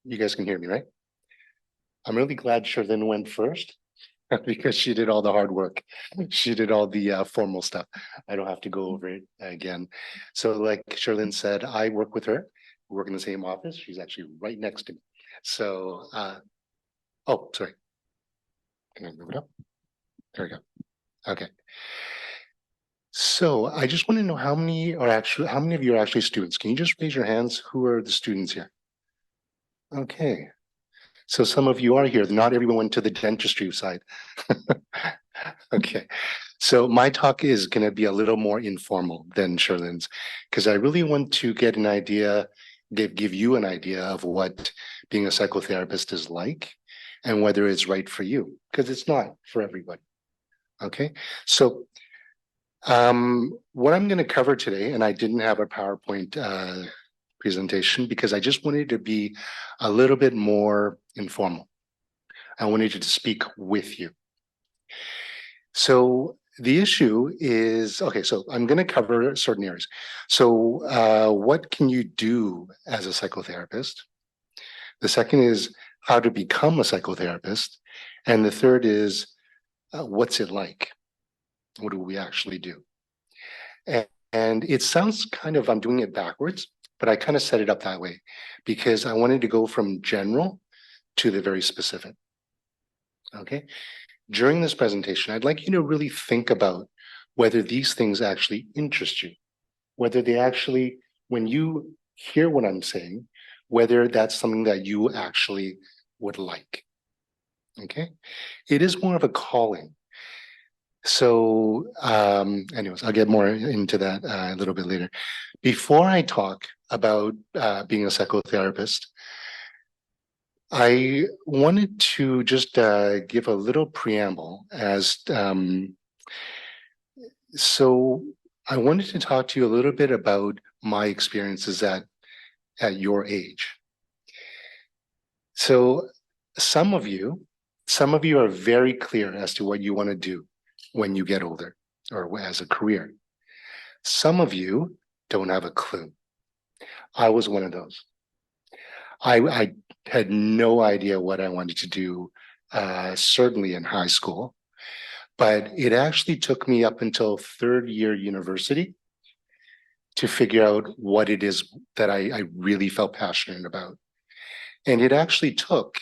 You guys can hear me, right? I'm really glad Sherlyn went first because she did all the hard work. She did all the formal stuff. I don't have to go over it again. So like Sherlyn said, I work with her. We work in the same office. She's actually right next to me. So, oh, sorry. Can I move it up? There we go. Okay. So I just want to know how many of you are actually students? Can you just raise your hands? Who are the students here? Okay. So some of you are here. Not everyone went to the dentistry side. Okay. So my talk is going to be a little more informal than Sherlyn's because I really want to get an idea, give you an idea of what being a psychotherapist is like and whether it's right for you, because it's not for everybody. Okay. So what I'm going to cover today, and I didn't have a PowerPoint presentation because I just wanted to be a little bit more informal. I wanted to speak with you. So the issue is, okay, so I'm going to cover certain areas. So what can you do as a psychotherapist? The second is how to become a psychotherapist. And the third is, what's it like? What do we actually do? And it sounds kind of, I'm doing it backwards, but I kind of set it up that way because I wanted to go from general to the very specific. Okay. During this presentation, I'd like you to really think about whether these things actually interest you, whether they actually, when you hear what I'm saying, whether that's something that you actually would like. Okay. It is more of a calling. So anyways, I'll get more into that a little bit later. Before I talk about being a psychotherapist, I wanted to just give a little preamble as so I wanted to talk to you a little bit about my experiences at your age. So some of you are very clear as to what you want to do when you get older or as a career. Some of you don't have a clue. I was one of those. I had no idea what I wanted to do, certainly in high school, but it actually took me up until third year university to figure out what it is that I really felt passionate about. And it actually took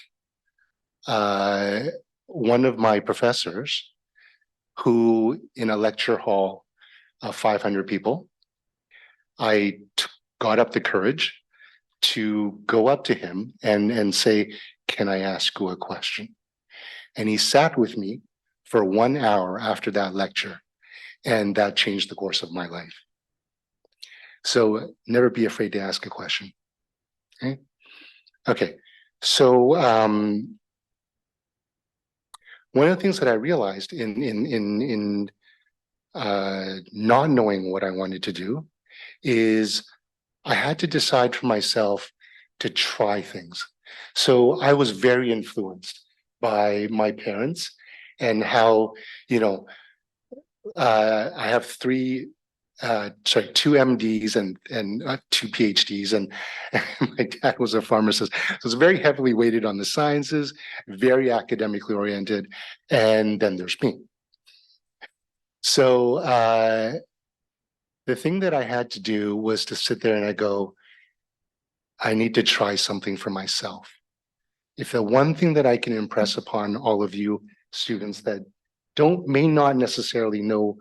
one of my professors who, in a lecture hall of 500 people, I got up the courage to go up to him and say, can I ask you a question? And he sat with me for 1 hour after that lecture, and that changed the course of my life. So never be afraid to ask a question. Okay. Okay. So one of the things that I realized in not knowing what I wanted to do is I had to decide for myself to try things. So I was very influenced by my parents and how, you know, I have two MDs and two PhDs, and my dad was a pharmacist. So it's very heavily weighted on the sciences, very academically oriented, and then there's me. So the thing that I had to do was to sit there and I go, I need to try something for myself. If the one thing that I can impress upon all of you students that may not necessarily know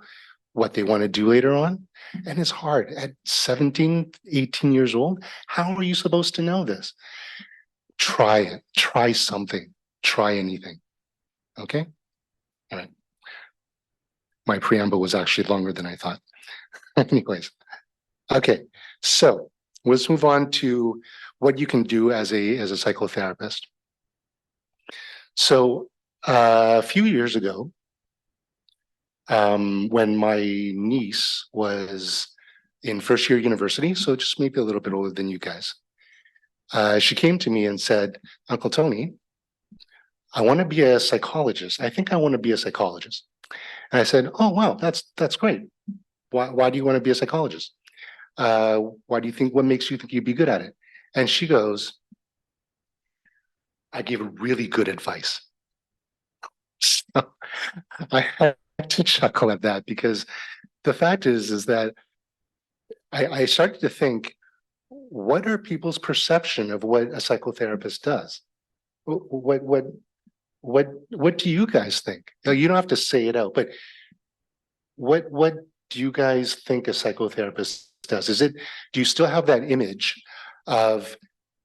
what they want to do later on, and it's hard at 17, 18 years old, how are you supposed to know this? Try it, try something, try anything. Okay? All right. My preamble was actually longer than I thought. Anyways, okay, so let's move on to what you can do as a psychotherapist. So a few years ago, when my niece was in first year university, so just maybe a little bit older than you guys, she came to me and said, Uncle Tony, I want to be a psychologist. I think I want to be a psychologist. And I said, oh, wow, that's great. Why do you want to be a psychologist? What makes you think you'd be good at it? And she goes, I gave really good advice. So I had to chuckle at that because the fact is that I started to think, what are people's perception of what a psychotherapist does? What what what do you guys think? Now, you don't have to say it out, but what do you guys think a psychotherapist does? Do you still have that image of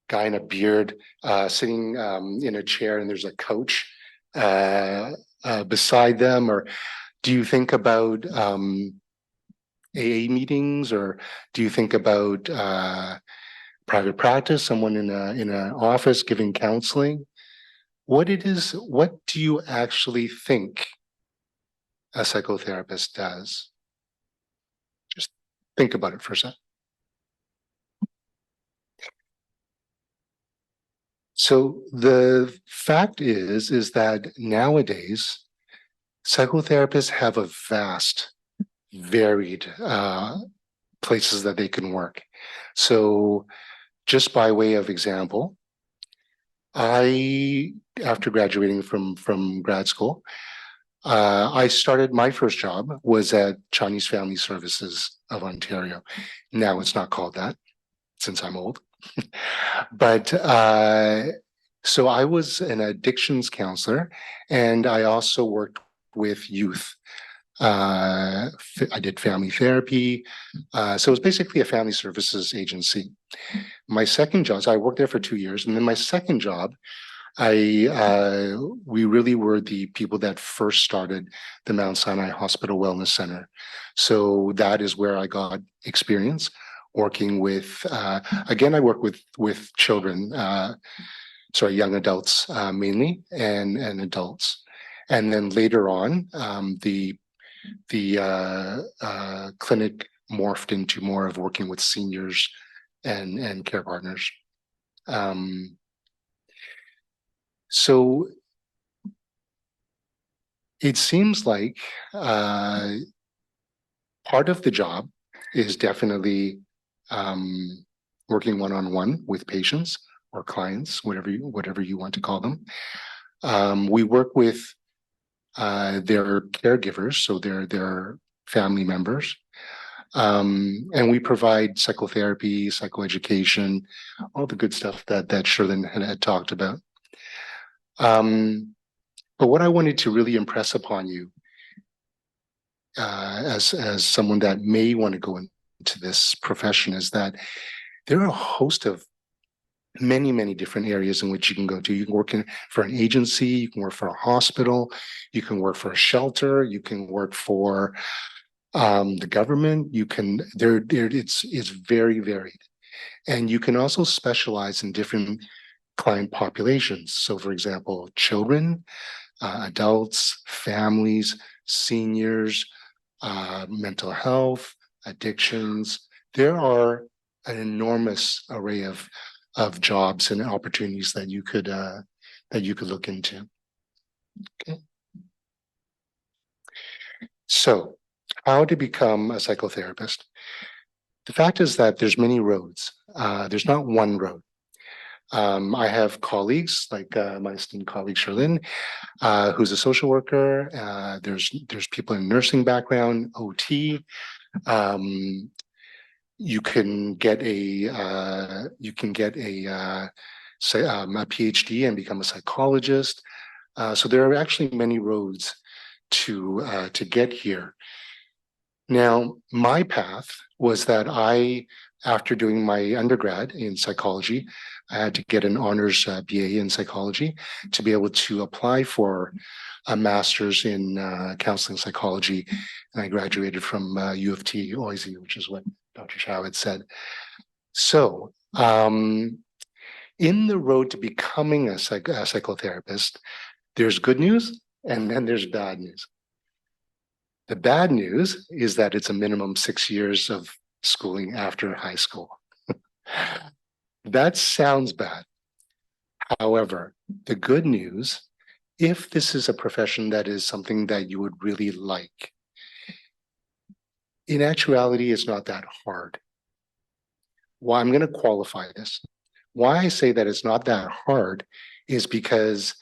guy in a beard sitting in a chair and there's a coach beside them, or do you think about AA meetings, or do you think about private practice, someone in an office giving counseling? What do you actually think a psychotherapist does? Just think about it for a second. So the fact is that nowadays psychotherapists have a vast, varied places that they can work. So just by way of example, after graduating from grad school, I started, my first job was at Chinese Family Services of Ontario. Now it's not called that since I'm old. But so I was an addictions counselor, and I also worked with youth. I did family therapy. So it was basically a family services agency. My second job, so I worked there for 2 years, and then my second job, we really were the people that first started the Mount Sinai Hospital Wellness Center. So that is where I got experience working with, again, I work with children, young adults mainly, and adults. And then later on, the clinic morphed into more of working with seniors and care partners. So it seems like part of the job is definitely working one-on-one with patients or clients, whatever you want to call them. We work with their caregivers, so their family members. And we provide psychotherapy, psychoeducation, all the good stuff that Sherlyn had talked about. But what I wanted to really impress upon you, as someone that may want to go into this profession, is that there are a host of many different areas in which you can go to. You can work for an agency, you can work for a hospital, you can work for a shelter, you can work for the government. You can it's very varied, and you can also specialize in different client populations. So, for example, children, adults, families, seniors, mental health, addictions. There are an enormous array of jobs and opportunities that you could look into. Okay. So, how to become a psychotherapist? The fact is that there's many roads. There's not one road. I have colleagues like my esteemed colleague Sherlyn, who's a social worker. There's people in nursing background, OT. You can get a PhD and become a psychologist. So there are actually many roads to get here. Now, my path was that after doing my undergrad in psychology, I had to get an honors BA in psychology to be able to apply for a master's in counseling psychology. And I graduated from U of T, OISE, which is what Dr. Chow had said. So, in the road to becoming a psychotherapist, there's good news and then there's bad news. The bad news is that it's a minimum 6 years of schooling after high school. That sounds bad. However, the good news, if this is a profession that is something that you would really like, in actuality, it's not that hard. Why I'm going to qualify this. Why I say that it's not that hard is because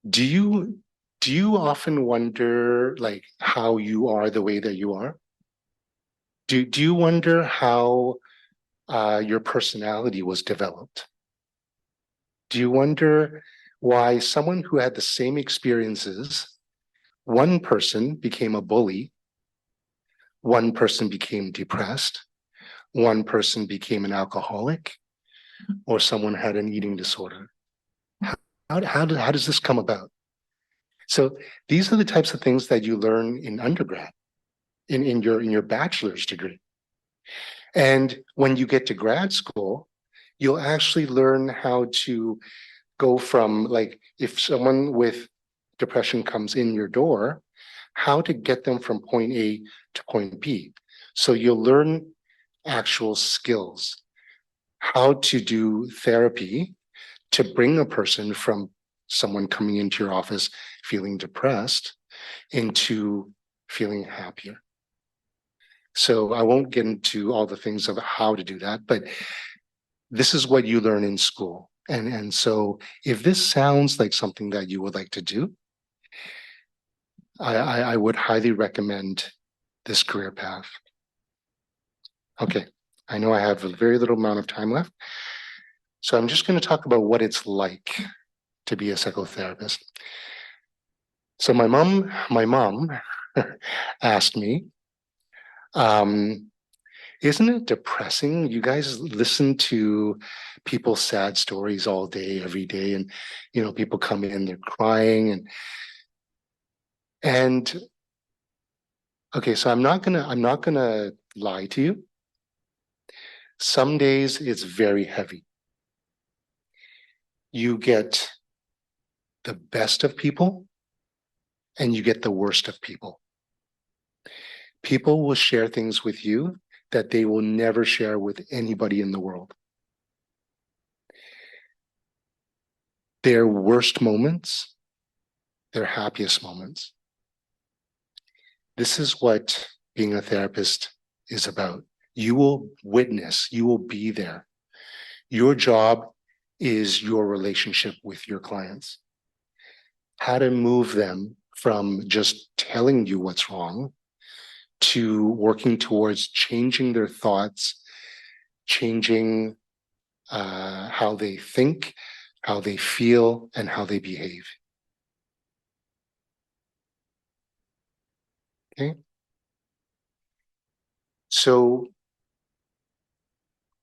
do you often wonder like how you are the way that you are? Do you wonder how your personality was developed? Do you wonder why someone who had the same experiences, one person became a bully, one person became depressed, one person became an alcoholic, or someone had an eating disorder? How does this come about? So these are the types of things that you learn in undergrad, in your bachelor's degree. And when you get to grad school, you'll actually learn how to go from, like, if someone with depression comes in your door, how to get them from point A to point B. So you'll learn actual skills, how to do therapy to bring a person from someone coming into your office feeling depressed into feeling happier. So I won't get into all the things of how to do that, but this is what you learn in school. And so if this sounds like something that you would like to do, I would highly recommend this career path. Okay, I know I have a very little amount of time left. So I'm just going to talk about what it's like to be a psychotherapist. So my mom asked me, isn't it depressing? You guys listen to people's sad stories all day, every day, and people come in, they're crying, and okay, so I'm not gonna lie to you. Some days it's very heavy. You get the best of people and you get the worst of people. People will share things with you that they will never share with anybody in the world. Their worst moments, their happiest moments. This is what being a therapist is about. You will witness, you will be there. Your job is your relationship with your clients. How to move them from just telling you what's wrong to working towards changing their thoughts, changing how they think, how they feel, and how they behave. Okay. So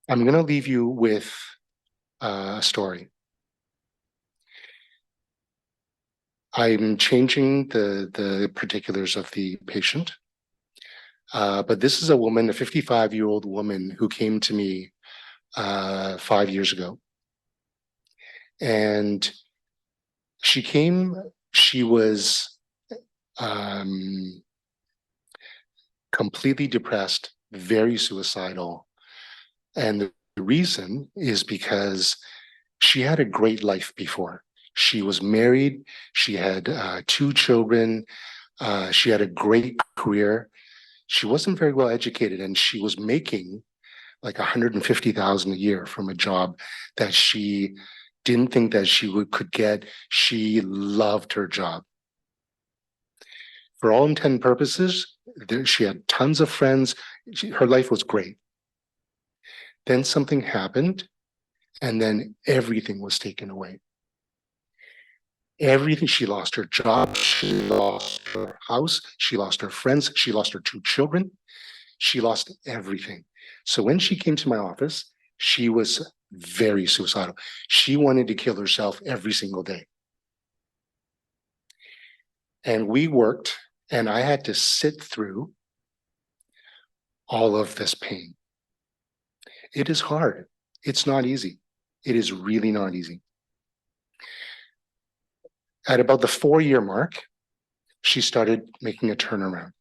I'm going to leave you with a story. I'm changing the particulars of the patient, but this is a woman, a 55-year-old woman who came to me 5 years ago. And she was completely depressed, very suicidal. And the reason is because she had a great life before. She was married, she had 2 children, she had a great career. She wasn't very well educated, and she was making like 150,000 a year from a job that she didn't think that she could get. She loved her job. For all intent and purposes, she had tons of friends. Her life was great. Then something happened, and then everything was taken away. Everything. She lost her job, she lost her house, she lost her friends, she lost her 2 children, she lost everything. So when she came to my office, she was very suicidal. She wanted to kill herself every single day. And we worked, and I had to sit through all of this pain. It is hard. It's not easy. It is really not easy. At about the 4-year mark, she started making a turnaround.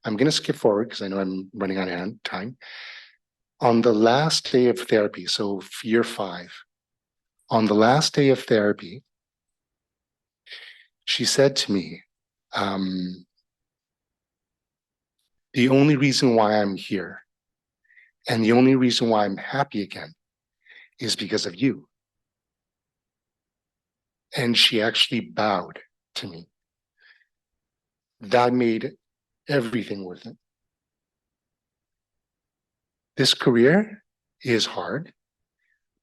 I'm going to skip forward because I know I'm running out of time. On the last day of therapy, so year 5, on the last day of therapy, she said to me, the only reason why I'm here And the only reason why I'm happy again is because of you. And she actually bowed to me. That made everything worth it. This career is hard,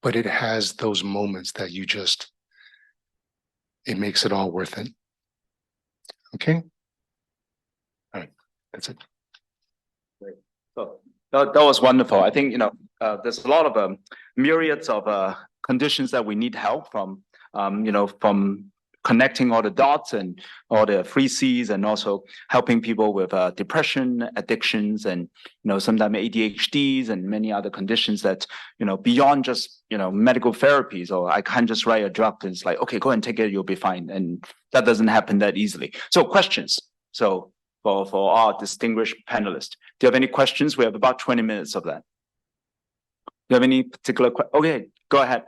but it has those moments that it makes it all worth it. Okay? All right, that's it. Great. So that was wonderful. I think, there's a lot of myriads of conditions that we need help from, from connecting all the dots and all the three C's, and also helping people with depression, addictions, and, sometimes ADHDs and many other conditions that, beyond just, medical therapies, or I can't just write a drug and it's like, okay, go and take it, you'll be fine. And that doesn't happen that easily. So questions. So for our distinguished panelists, do you have any questions? We have about 20 minutes of that. Do you have any particular okay, go ahead.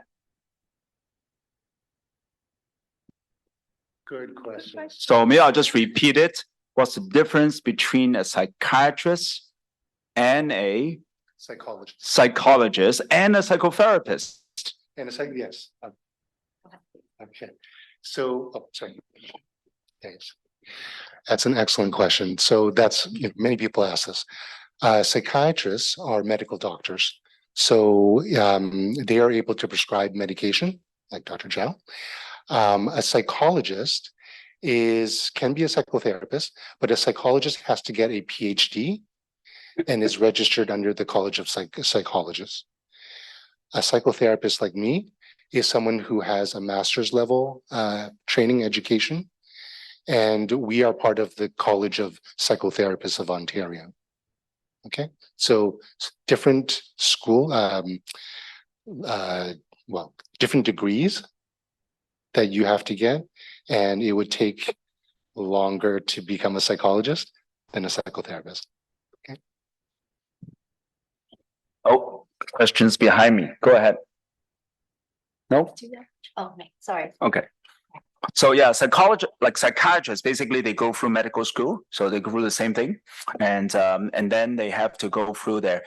Good question. So maybe I'll just repeat it. What's the difference between a psychiatrist and a psychologist and a psychotherapist? And it's like, yes. Okay. So, sorry. Thanks. That's an excellent question. So many people ask this. Psychiatrists are medical doctors. So they are able to prescribe medication, like Dr. Chow. A psychologist can be a psychotherapist, but a psychologist has to get a PhD and is registered under the College of Psychologists. A psychotherapist like me is someone who has a master's level training education, and we are part of the College of Psychotherapists of Ontario. Okay, so different school, different degrees that you have to get, and it would take longer to become a psychologist than a psychotherapist. Okay. Oh, questions behind me. Go ahead. No? Oh, sorry. Okay. So yeah, psychiatrists, basically they go through medical school, so they go through the same thing, and then they have to go through their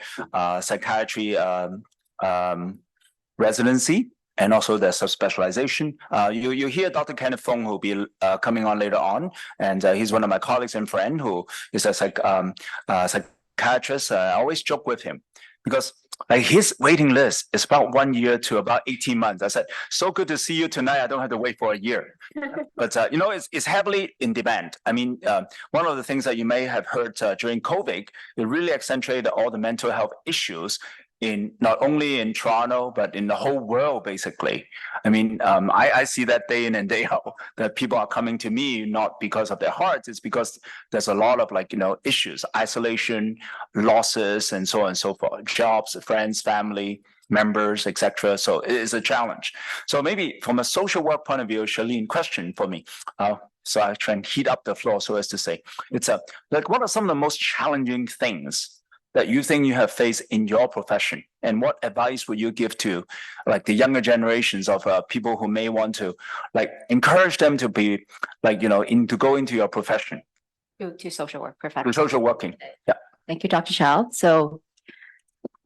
psychiatry residency, and also their subspecialization. You hear Dr. Kenneth Fong, who will be coming on later on, and he's one of my colleagues and friend who is a psychiatrist. I always joke with him because his waiting list is about 1 year to about 18 months. I said, so good to see you tonight. I don't have to wait for a year. But, it's heavily in demand. I mean, one of the things that you may have heard during COVID, it really accentuated all the mental health issues not only in Toronto, but in the whole world, basically. I mean, I see that day in and day out that people are coming to me, not because of their hearts, it's because there's a lot of issues, isolation, losses, and so on and so forth, jobs, friends, family members, etc. So it is a challenge. So maybe from a social work point of view, Sherlyn, question for me. So I try and heat up the floor, so as to say, it's what are some of the most challenging things that you think you have faced in your profession, and what advice would you give to the younger generations of people who may want to encourage them to be to go into your profession? To social work profession. To social working. Yeah. Thank you, Dr. Chow. So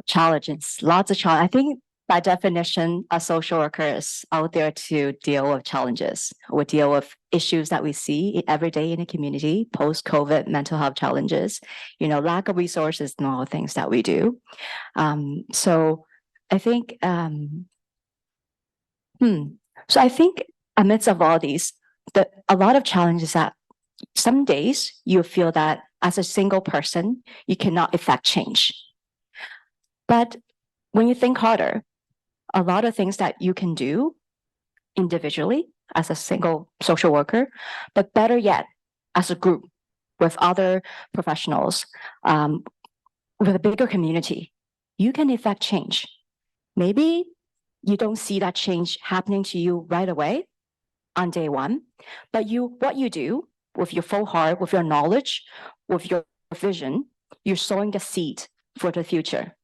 challenges, lots of challenges. I think by definition, a social worker is out there to deal with challenges, or deal with issues that we see every day in the community, post-COVID mental health challenges, lack of resources and all the things that we do. So I think, amidst of all these, a lot of challenges that some days you feel that as a single person, you cannot effect change. But when you think harder, a lot of things that you can do individually as a single social worker, but better yet, as a group with other professionals, with a bigger community, you can effect change. Maybe you don't see that change happening to you right away on day one, but what you do with your full heart, with your knowledge, with your vision, you're sowing the seed for the future.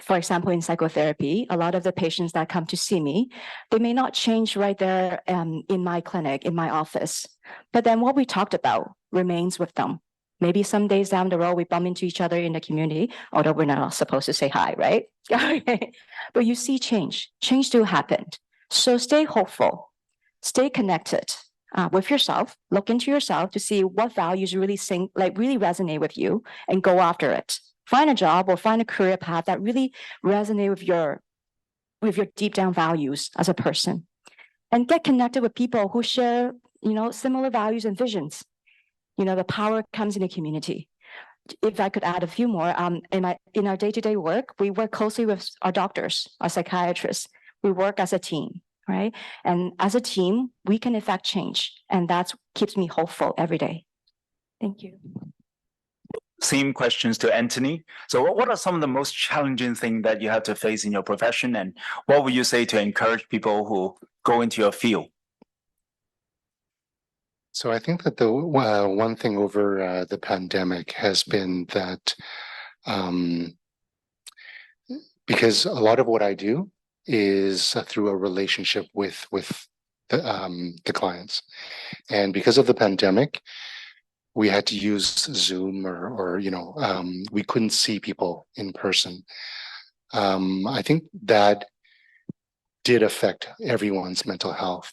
For example, in psychotherapy, a lot of the patients that come to see me, they may not change right there in my clinic, in my office, but then what we talked about remains with them Maybe some days down the road, we bump into each other in the community, although we're not supposed to say hi, right? But you see change. Change do happen. So stay hopeful, stay connected with yourself, look into yourself to see what values really really resonate with you and go after it. Find a job or find a career path that really resonate with your deep down values as a person, and get connected with people who share, similar values and visions. The power comes in the community. If I could add a few more, in our day-to-day work, we work closely with our doctors, our psychiatrists. We work as a team, right? And as a team, we can effect change, and that keeps me hopeful every day. Thank you. Same questions to Anthony. So what are some of the most challenging things that you have to face in your profession, and what would you say to encourage people who go into your field? So I think that the one thing over the pandemic has been that because a lot of what I do is through a relationship with the clients, and because of the pandemic, we had to use Zoom or we couldn't see people in person. I think that did affect everyone's mental health.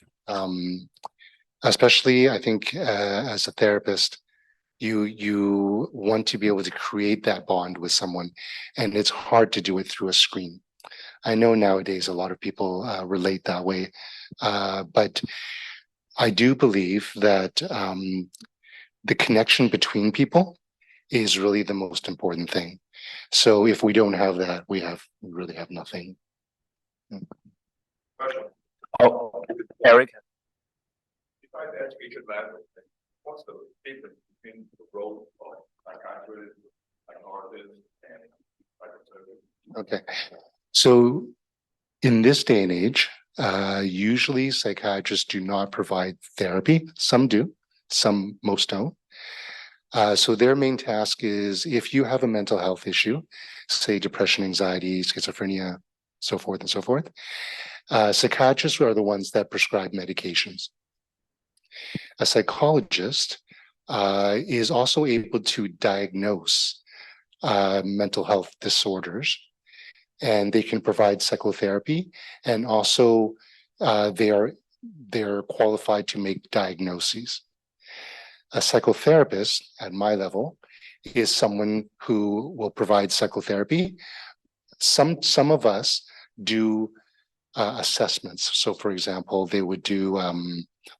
Especially, I think, as a therapist, you want to be able to create that bond with someone, and it's hard to do it through a screen. I know nowadays a lot of people relate that way, but I do believe that the connection between people is really the most important thing. So if we don't have that, we really have nothing. Oh, Eric. If I ask each of that, what's the difference between the role of psychiatrist, psychologist, and psychotherapist? Okay, so in this day and age, usually psychiatrists do not provide therapy. Some do, most don't. So their main task is, if you have a mental health issue, say depression, anxiety, schizophrenia, so forth and so forth, psychiatrists are the ones that prescribe medications. A psychologist is also able to diagnose mental health disorders, and they can provide psychotherapy, and also they're qualified to make diagnoses. A psychotherapist at my level is someone who will provide psychotherapy. Some of us do assessments. So for example, they would do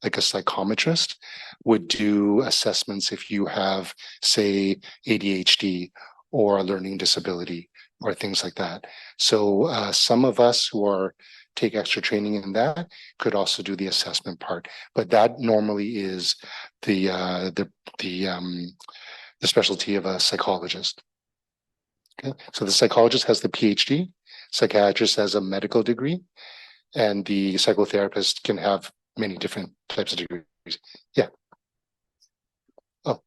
like a psychometrist would do assessments if you have, say, ADHD or a learning disability or things like that. So some of us who take extra training in that could also do the assessment part, but that normally is the specialty of a psychologist. Okay, so the psychologist has the PhD, psychiatrist has a medical degree, and the psychotherapist can have many different types of degrees. Yeah. Oh.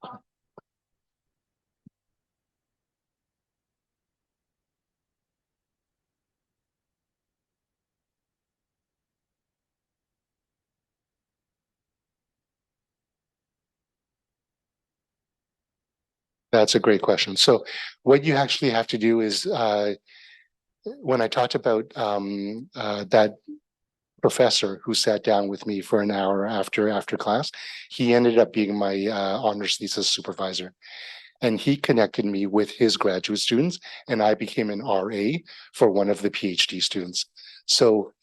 That's a great question. So what you actually have to do is, when I talked about that professor who sat down with me for an hour after class, he ended up being my honors thesis supervisor. And he connected me with his graduate students, and I became an RA for one of the PhD students. So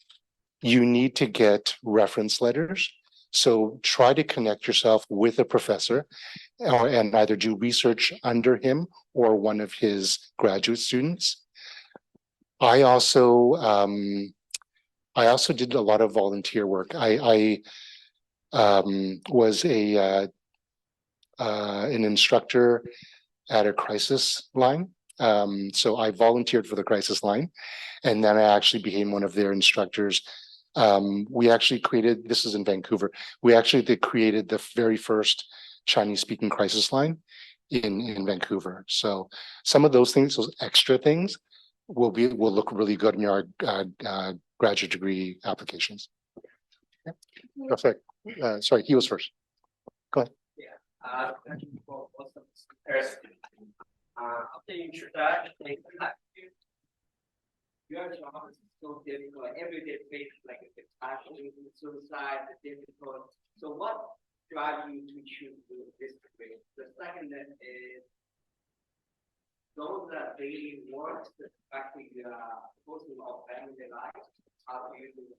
you need to get reference letters. So try to connect yourself with a professor and either do research under him or one of his graduate students. I also did a lot of volunteer work. I was an instructor at a crisis line. So I volunteered for the crisis line, and then I actually became one of their instructors. We actually created, this is in Vancouver, we actually created the very first Chinese speaking crisis line in Vancouver. So some of those things, those extra things will look really good in our graduate degree applications. Yeah. Oh, sorry, he was first. Go ahead. Yeah, Thank you for awesome comparison. After you introduction, your job is so difficult. Everyday face like depression, suicide, difficult. So what drives you to choose this degree? The second is those that daily work that affecting the person of family life. How do you do it?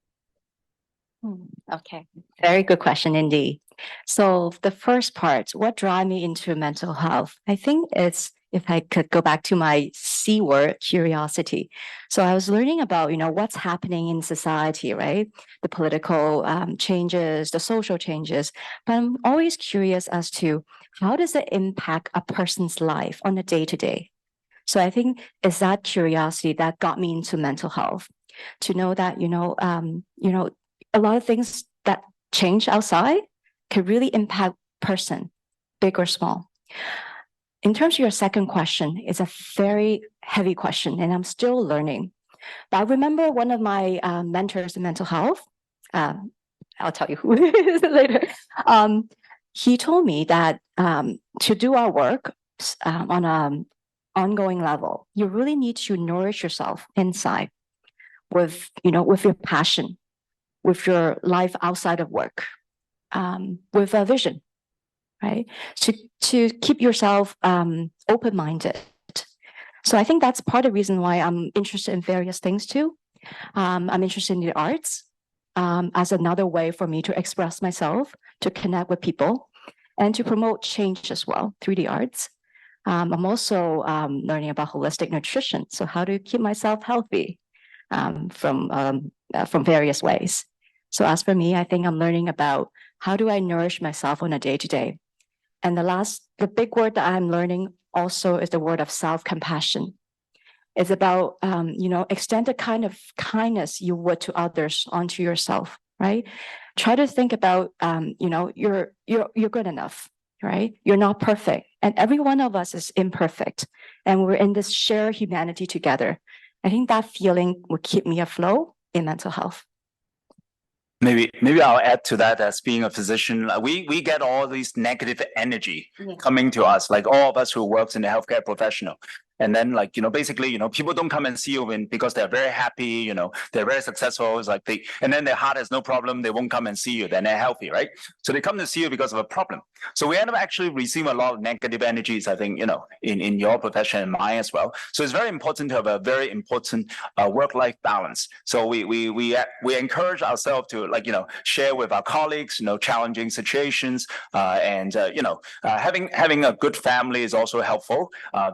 Okay, very good question indeed. So the first part, what drive me into mental health? I think it's, if I could go back to my C word, curiosity. So I was learning about, what's happening in society, right? The political changes, the social changes, but I'm always curious as to how does it impact a person's life on a day to day? So I think it's that curiosity that got me into mental health, to know that, a lot of things that change outside can really impact person, big or small. In terms of your second question, it's a very heavy question, and I'm still learning. But I remember one of my mentors in mental health. I'll tell you who it is later. He told me that to do our work on an ongoing level, you really need to nourish yourself inside with your passion, with your life outside of work, with a vision, right? To keep yourself open-minded. So I think that's part of the reason why I'm interested in various things too. I'm interested in the arts as another way for me to express myself, to connect with people, and to promote change as well through the arts. I'm also learning about holistic nutrition. So how to keep myself healthy from various ways. So as for me, I think I'm learning about how do I nourish myself on a day-to-day. And the big word that I'm learning also is the word of self-compassion. It's about, extend the kind of kindness you would to others onto yourself, right? Try to think about, you're good enough, right? You're not perfect. And every one of us is imperfect. And we're in this shared humanity together. I think that feeling will keep me afloat in mental health. Maybe I'll add to that. As being a physician, we get all these negative energy coming to us, like all of us who works in the healthcare professional. And then basically, people don't come and see you because they're very happy, they're very successful. It's like and then their heart has no problem. They won't come and see you. Then they're healthy, right? So they come to see you because of a problem. So we end up actually receiving a lot of negative energies, I think, in your profession and mine as well. So it's very important to have a very important work-life balance. So we encourage ourselves to share with our colleagues, challenging situations, and having a good family is also helpful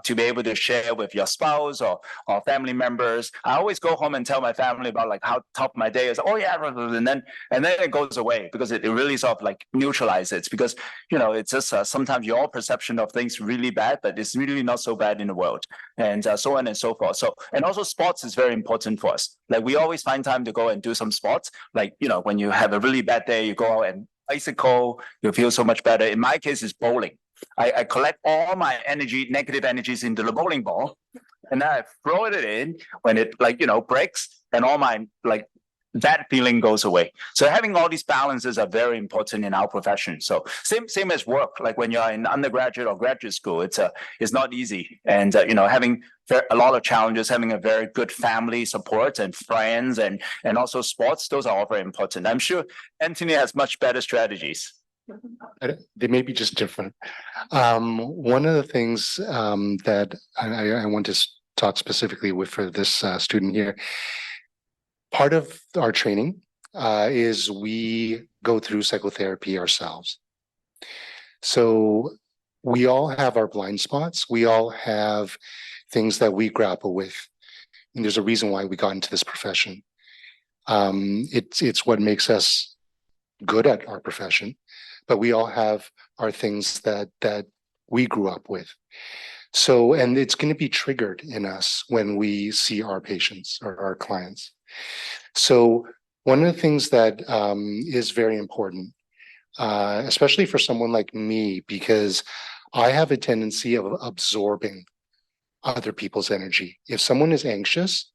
to be able to share with your spouse or family members. I always go home and tell my family about how tough my day is. Oh yeah, and then it goes away because it really sort of neutralizes it, because it's just sometimes your perception of things really bad, but it's really not so bad in the world, and so on and so forth. So, and also sports is very important for us. We always find time to go and do some sports. When you have a really bad day, you go out and bicycle, you feel so much better. In my case, it's bowling. I collect all my negative energies into the bowling ball, and then I throw it in when it breaks, and all my that feeling goes away. So having all these balances are very important in our profession. So same as work. Like when you're in undergraduate or graduate school, it's not easy, and having a lot of challenges, having a very good family support and friends, and also sports. Those are all very important. I'm sure Anthony has much better strategies. They may be just different. One of the things that I want to talk specifically with for this student here, part of our training is we go through psychotherapy ourselves. So we all have our blind spots. We all have things that we grapple with. And there's a reason why we got into this profession. It's what makes us good at our profession. But we all have our things that we grew up with. So, and it's going to be triggered in us when we see our patients or our clients. So one of the things that is very important, especially for someone like me, because I have a tendency of absorbing other people's energy. If someone is anxious,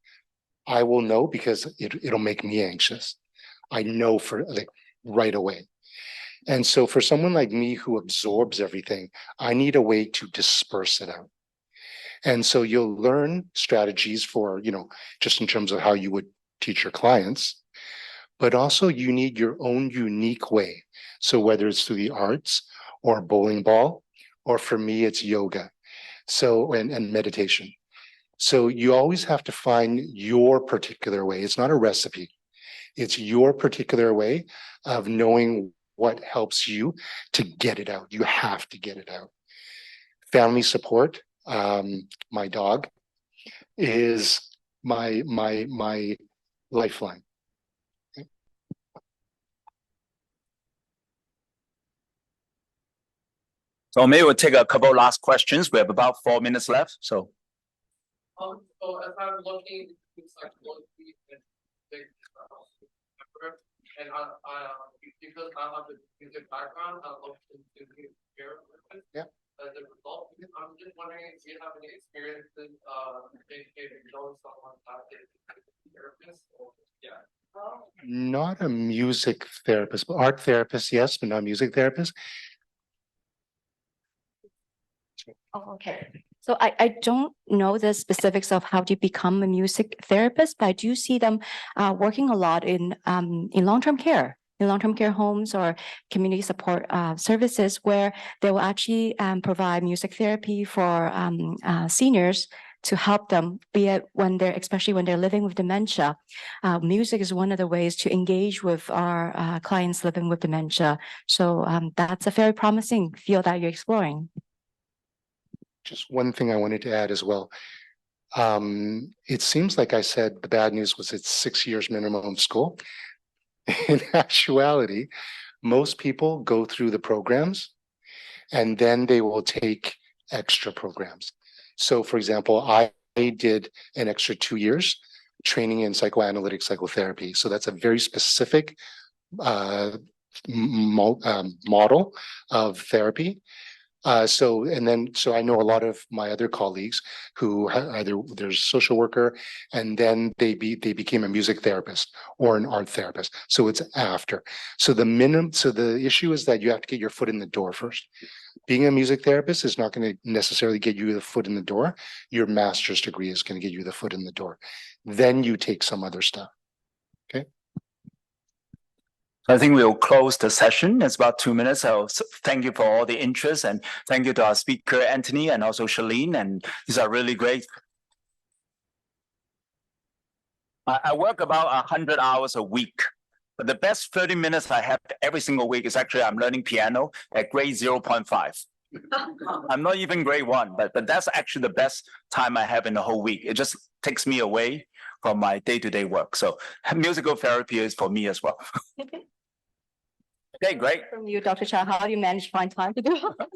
I will know because it'll make me anxious. I know for right away. And so for someone like me who absorbs everything, I need a way to disperse it out. And so you'll learn strategies for, just in terms of how you would teach your clients, but also you need your own unique way. So whether it's through the arts or bowling ball, or for me, it's yoga. So, and meditation. So you always have to find your particular way. It's not a recipe. It's your particular way of knowing what helps you to get it out. You have to get it out. Family support. My dog is my lifeline. So maybe we'll take a couple last questions. We have about 4 minutes left. So So as I'm looking into psychology and because I have a music background, I'm looking into music therapy. Yeah. As a result, I'm just wondering if you have any experiences in knowing someone that is a therapist or Not a music therapist, but art therapist, yes, but not music therapist. Oh, okay. So I don't know the specifics of how to become a music therapist, but I do see them working a lot in long-term care, in long-term care homes or community support services where they will actually provide music therapy for seniors to help them, be it when especially when they're living with dementia. Music is one of the ways to engage with our clients living with dementia. So that's a very promising field that you're exploring. Just one thing I wanted to add as well. It seems like I said the bad news was it's 6 years minimum of school. In actuality, most people go through the programs and then they will take extra programs. So for example, I did an extra 2 years training in psychoanalytic psychotherapy. So that's a very specific model of therapy. So I know a lot of my other colleagues who either there's social worker and then they became a music therapist or an art therapist. So it's after. So the issue is that you have to get your foot in the door first. Being a music therapist is not going to necessarily get you the foot in the door. Your master's degree is going to get you the foot in the door. Then you take some other stuff. Okay. I think we'll close the session. It's about 2 minutes. So thank you for all the interest and thank you to our speaker, Anthony, and also Sherlyn. And these are really great. I work about 100 hours a week, but the best 30 minutes I have every single week is actually I'm learning piano at grade 0.5. I'm not even grade 1, but that's actually the best time I have in the whole week. It just takes me away from my day-to-day work. So musical therapy is for me as well. Okay, great. From you, Dr. Chow, how do you manage to find time to do